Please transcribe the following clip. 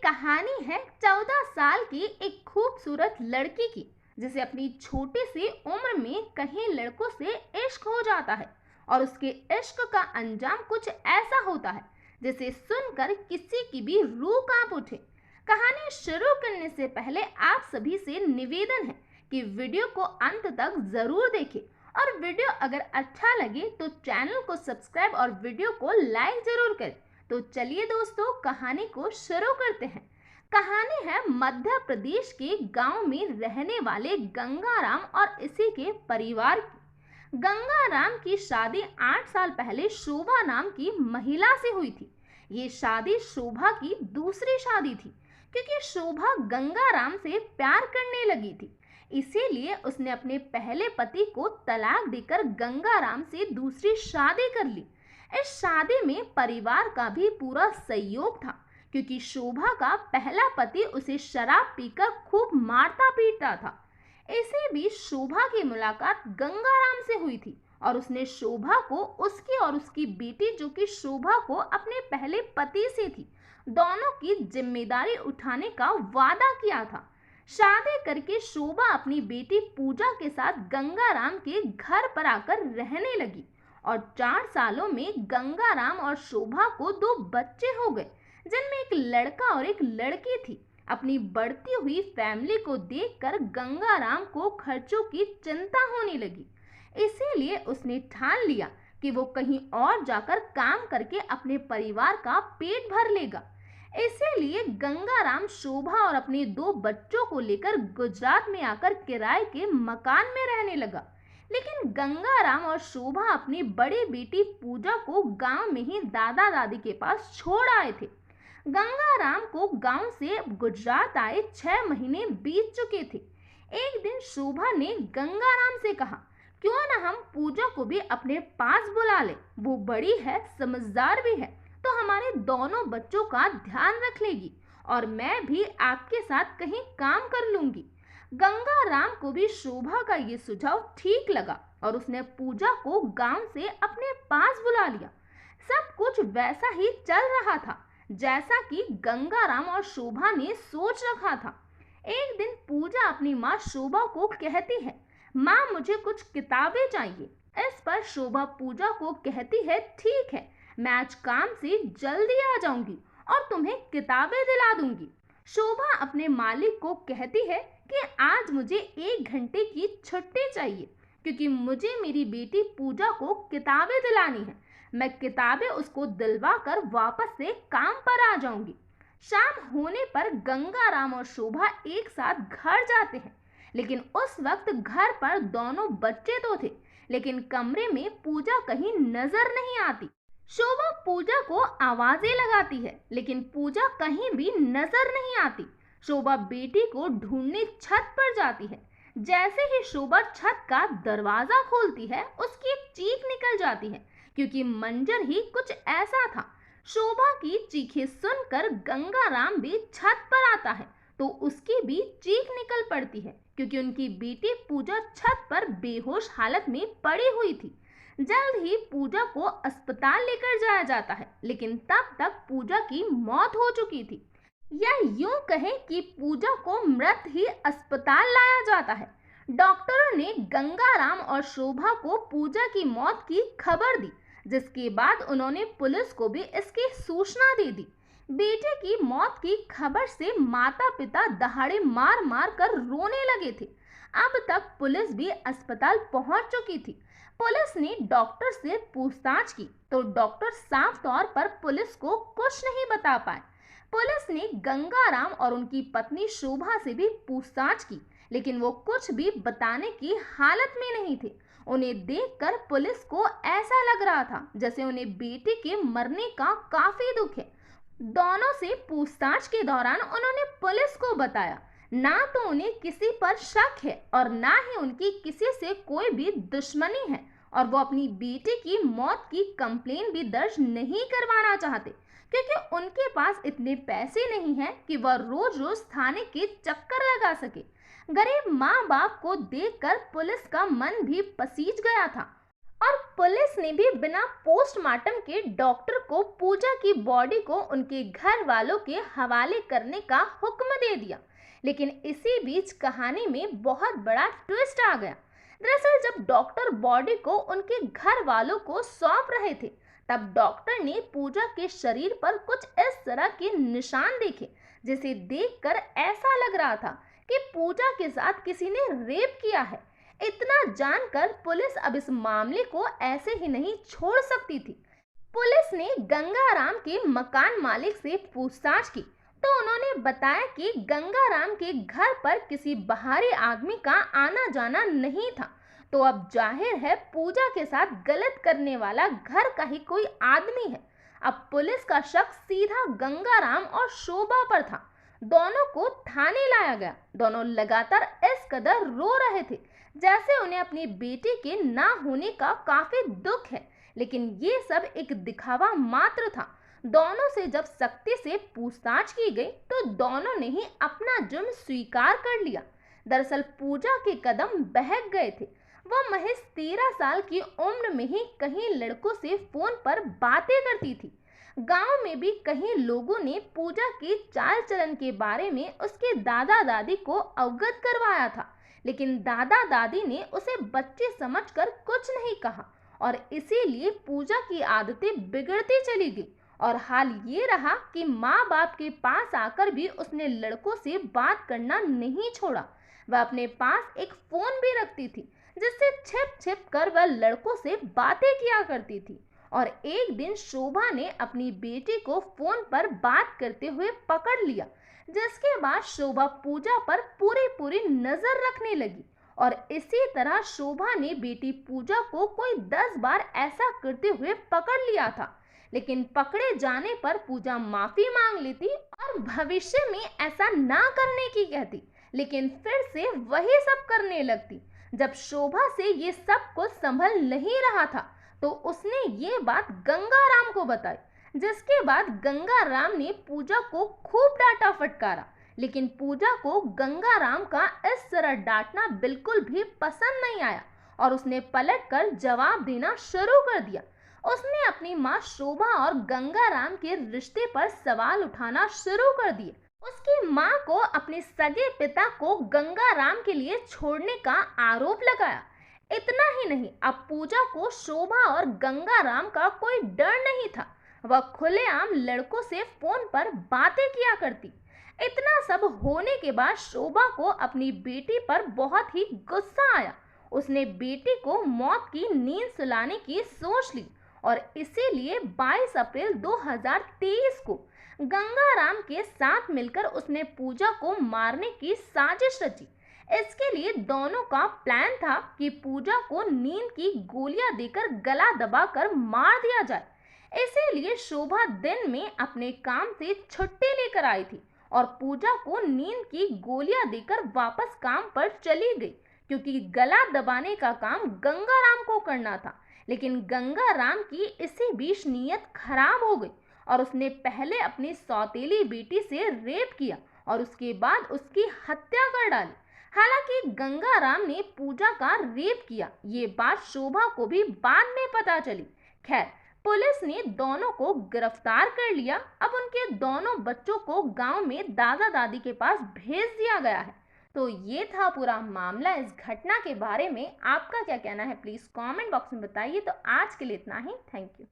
कहानी है 14 साल की एक खूबसूरत लड़की की, जिसे अपनी छोटी सी उम्र में कहीं लड़कों से इश्क हो जाता है और उसके इश्क का अंजाम कुछ ऐसा होता है जिसे सुनकर किसी की भी रूह कांप उठे। कहानी शुरू करने से पहले आप सभी से निवेदन है कि वीडियो को अंत तक जरूर देखें और वीडियो अगर अच्छा लगे तो चैनल को सब्सक्राइब और वीडियो को लाइक जरूर करें। तो चलिए दोस्तों, कहानी को शुरू करते हैं। कहानी है मध्य प्रदेश के गांव में रहने वाले गंगाराम और इसी के परिवार की। गंगाराम की शादी 8 साल पहले शोभा नाम की महिला से हुई थी। ये शादी शोभा की दूसरी शादी थी, क्योंकि शोभा गंगाराम से प्यार करने लगी थी। इसीलिए उसने अपने पहले पति को तलाक देकर गंगाराम से दूसरी शादी कर ली। इस शादी में परिवार का भी पूरा सहयोग था, क्योंकि शोभा का पहला पति उसे शराब पीकर खूब मारता पीटता था। इसी बीच शोभा की मुलाकात गंगाराम से हुई थी और उसने शोभा को उसकी और उसकी बेटी, जो कि शोभा को अपने पहले पति से थी, दोनों की जिम्मेदारी उठाने का वादा किया था। शादी करके शोभा अपनी बेटी पूजा के साथ गंगाराम के घर पर आकर रहने लगी और 4 सालों में गंगाराम और शोभा को 2 बच्चे हो गए, जिनमें एक लड़का और एक लड़की थी। अपनी बढ़ती हुई फैमिली को देखकर गंगाराम को खर्चों की चिंता होने लगी। इसीलिए उसने ठान लिया कि वो कहीं और जाकर काम करके अपने परिवार का पेट भर लेगा। इसीलिए गंगाराम शोभा और अपने 2 बच्चों को लेकर गुजरात में आकर किराए के मकान में रहने लगा। लेकिन गंगाराम और शोभा अपनी बड़ी बेटी पूजा को गांव में ही दादा दादी के पास छोड़ आए थे। गंगाराम को गांव से गुजरात आए 6 महीने बीत चुके थे। एक दिन शोभा ने गंगाराम से कहा, क्यों ना हम पूजा को भी अपने पास बुला ले। वो बड़ी है, समझदार भी है, तो हमारे दोनों बच्चों का ध्यान रख लेगी और मैं भी आपके साथ कहीं काम कर लूंगी। गंगाराम को भी शोभा का ये सुझाव ठीक लगा और उसने पूजा को गांव से अपने पास बुला लिया। सब कुछ वैसा ही चल रहा था जैसा कि गंगाराम और शोभा ने सोच रखा था। एक दिन पूजा अपनी माँ शोभा को कहती है, माँ मुझे कुछ किताबें चाहिए। इस पर शोभा पूजा को कहती है, ठीक है, मैं आज काम से जल्दी आ जाऊंगी और तुम्हें किताबें दिला दूंगी। शोभा अपने मालिक को कहती है कि आज मुझे 1 घंटे की छुट्टी चाहिए, क्योंकि मुझे मेरी बेटी पूजा को किताबें दिलानी है। मैं किताबें उसको दिलवा कर वापस से काम पर आ जाऊंगी। शाम होने पर गंगाराम और शोभा एक साथ घर जाते हैं, लेकिन उस वक्त घर पर दोनों बच्चे तो थे, लेकिन कमरे में पूजा कहीं नजर नहीं आती। शोभा पूजा को आवाजें लगाती है, लेकिन पूजा कहीं भी नजर नहीं आती। शोभा बेटी को ढूंढने छत पर जाती है। जैसे ही शोभा छत का दरवाजा खोलती है, उसकी एक चीख निकल जाती है, क्योंकि मंजर ही कुछ ऐसा था। शोभा की चीखें सुनकर गंगाराम भी छत पर आता है, तो उसकी भी चीख निकल पड़ती है, क्योंकि उनकी बेटी पूजा छत पर बेहोश हालत में पड़ी हुई थी। जल्द ही पूजा को अस्पताल लेकर जाया जाता है, लेकिन तब तक पूजा की मौत हो चुकी थी, या यूं कहें कि पूजा को मृत ही अस्पताल लाया जाता है। डॉक्टरों ने गंगाराम और शोभा को पूजा की मौत की खबर दी, जिसके बाद उन्होंने पुलिस को भी इसकी सूचना दे दी। बेटे की मौत की खबर से माता पिता दहाड़े मार मार कर रोने लगे थे। अब तक पुलिस भी अस्पताल पहुंच चुकी थी। पुलिस ने डॉक्टर से पूछताछ की, तो डॉक्टर साफ तौर पर पुलिस को कुछ नहीं बता पाए। पुलिस ने गंगाराम और उनकी पत्नी शोभा से भी पूछताछ की, लेकिन वो कुछ भी बताने की हालत में नहीं थे। उन्हें देखकर पुलिस को ऐसा लग रहा था जैसे उन्हें बेटे के मरने का काफी दुख है। दोनों से पूछताछ के दौरान उन्होंने पुलिस को बताया, ना तो उन्हें किसी पर शक है और ना ही उनकी किसी से कोई भी दुश्मनी है, और वो अपनी बेटी की मौत की कंप्लेन भी दर्ज नहीं करवाना चाहते, क्योंकि उनके पास इतने पैसे नहीं हैं कि वह रोज रोज थाने के चक्कर लगा सके। गरीब माँ बाप को देखकर पुलिस का मन भी पसीज गया था और पुलिस ने भी बिना पोस्टमार्टम के डॉक्टर को पूजा की बॉडी को उनके घर वालों के हवाले करने का हुक्म दे दिया। लेकिन इसी बीच कहानी में बहुत बड़ा ट्विस्ट आ गया। दरअसल जब डॉक्टर बॉडी को उनके घर वालों को सौंप रहे थे, तब डॉक्टर ने पूजा के शरीर पर कुछ इस तरह के निशान देखे, जिसे देखकर ऐसा लग रहा था कि पूजा के साथ किसी ने रेप किया है। इतना जानकर पुलिस अब इस मामले को ऐसे ही नहीं छोड़ सकती थी। पुलिस ने गंगाराम के मकान मालिक से पूछताछ की, तो उन्होंने बताया कि गंगाराम के घर पर किसी बाहरी आदमी का आना जाना नहीं था। तो अब जाहिर है पूजा के साथ गलत करने वाला घर का ही कोई आदमी है। अब पुलिस का शक सीधा गंगाराम और शोभा पर था। दोनों को थाने लाया गया। दोनों लगातार इस कदर रो रहे थे जैसे उन्हें अपनी बेटी के ना होने का काफी दुख है, लेकिन ये सब एक दिखावा मात्र था। दोनों से जब सख्ती से पूछताछ की गई तो दोनों ने ही अपना जुर्म स्वीकार कर लिया। दरअसल पूजा के कदम बहक गए थे। वह महज 13 साल की उम्र में ही कहीं लड़कों से फोन पर बातें करती थी। गांव में भी कहीं लोगों ने पूजा के चाल चलन के बारे में उसके दादा दादी को अवगत करवाया था, लेकिन दादा दादी ने उसे बच्चे समझकर कुछ नहीं कहा और इसीलिए पूजा की आदतें बिगड़ती चली गई। और हाल ये रहा कि माँ बाप के पास आकर भी उसने लड़कों से बात करना नहीं छोड़ा। वह अपने पास एक फोन भी रखती थी, जिससे छिप छिप कर वह लड़कों से बातें किया करती थी। और एक दिन शोभा ने अपनी बेटी को फोन पर बात करते हुए पकड़ लिया, जिसके बाद शोभा पूजा पर पूरी नजर रखने लगी। और इसी तरह शोभा ने बेटी पूजा को कोई 10 बार ऐसा करते हुए पकड़ लिया था, लेकिन पकड़े जाने पर पूजा माफी मांग लेती और भविष्य में ऐसा ना करने की कहती, लेकिन फिर से वही सब करने लगती। जब शोभा से ये सब कुछ संभल नहीं रहा था, तो उसने ये बात गंगाराम को बताई, जिसके बाद गंगाराम ने पूजा को खूब डांटा फटकारा। लेकिन पूजा को गंगाराम का इस तरह डांटना बिल्कुल भी पसंद नहीं आया और उसने पलटकर जवाब देना शुरू कर दिया। उसने अपनी माँ शोभा और गंगाराम के रिश्ते पर सवाल उठाना शुरू कर दिए। उसकी माँ को अपने सगे पिता को गंगाराम के लिए छोड़ने का आरोप लगाया। इतना ही नहीं, अब पूजा को शोभा और गंगाराम का कोई डर नहीं था। वह खुलेआम लड़कों से फोन पर बातें किया करती। इतना सब होने के बाद शोभा को अपनी बेटी पर बहुत ही गुस्सा आया। उसने बेटी को मौत की नींद सुलाने की सोच ली और इसीलिए 22 अप्रैल 2023 को गंगाराम के साथ मिलकर उसने पूजा को मारने की साजिश रची। इसके लिए दोनों का प्लान था कि पूजा को नींद की गोलियां देकर गला दबाकर मार दिया जाए। इसीलिए शोभा दिन में अपने काम से छुट्टी लेकर आई थी और पूजा को नींद की गोलियां देकर वापस काम पर चली गई, क्योंकि गला दबाने का काम गंगाराम को करना था। लेकिन गंगाराम की इसी बीच नीयत खराब हो गई और उसने पहले अपनी सौतेली बेटी से रेप किया और उसके बाद उसकी हत्या कर डाली। हालांकि गंगाराम ने पूजा का रेप किया, ये बात शोभा को भी बाद में पता चली। खैर, पुलिस ने दोनों को गिरफ्तार कर लिया। अब उनके दोनों बच्चों को गांव में दादा दादी के पास भेज दिया गया है। तो ये था पूरा मामला। इस घटना के बारे में आपका क्या कहना है, प्लीज कमेंट बॉक्स में बताइए। तो आज के लिए इतना ही। Thank you.